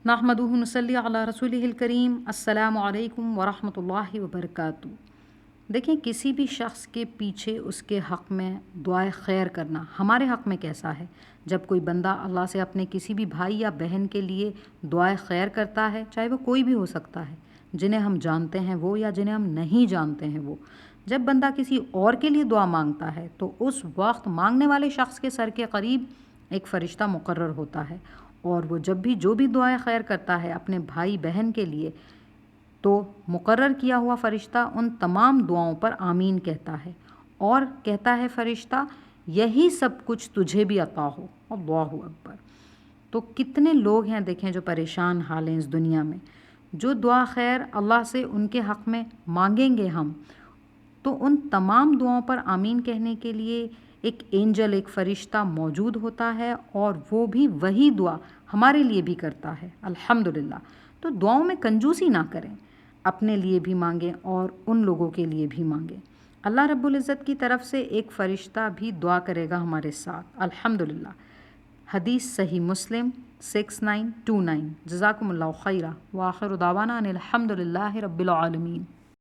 نحمدہ نصلی علی رسولہ الکریم۔ السلام علیکم ورحمۃ اللہ وبرکاتہ۔ دیکھیں، کسی بھی شخص کے پیچھے اس کے حق میں دعائے خیر کرنا ہمارے حق میں کیسا ہے؟ جب کوئی بندہ اللہ سے اپنے کسی بھی بھائی یا بہن کے لیے دعائے خیر کرتا ہے، چاہے وہ کوئی بھی ہو سکتا ہے، جنہیں ہم جانتے ہیں وہ یا جنہیں ہم نہیں جانتے ہیں وہ، جب بندہ کسی اور کے لیے دعا مانگتا ہے تو اس وقت مانگنے والے شخص کے سر کے قریب ایک فرشتہ مقرر ہوتا ہے، اور وہ جب بھی جو بھی دعائیں خیر کرتا ہے اپنے بھائی بہن کے لیے، تو مقرر کیا ہوا فرشتہ ان تمام دعاؤں پر آمین کہتا ہے، اور کہتا ہے فرشتہ، یہی سب کچھ تجھے بھی عطا ہو۔ اللہ اکبر۔ تو کتنے لوگ ہیں دیکھیں جو پریشان حال ہیں اس دنیا میں، جو دعا خیر اللہ سے ان کے حق میں مانگیں گے ہم، تو ان تمام دعاؤں پر آمین کہنے کے لیے ایک اینجل، ایک فرشتہ موجود ہوتا ہے، اور وہ بھی وہی دعا ہمارے لیے بھی کرتا ہے، الحمدللہ۔ تو دعاؤں میں کنجوسی نہ کریں، اپنے لیے بھی مانگیں اور ان لوگوں کے لیے بھی مانگیں۔ اللہ رب العزت کی طرف سے ایک فرشتہ بھی دعا کرے گا ہمارے ساتھ، الحمدللہ۔ حدیث صحیح مسلم 6929۔ جزاکم اللہ خیرہ، وآخر دعوانا ان الحمدللہ رب العالمین۔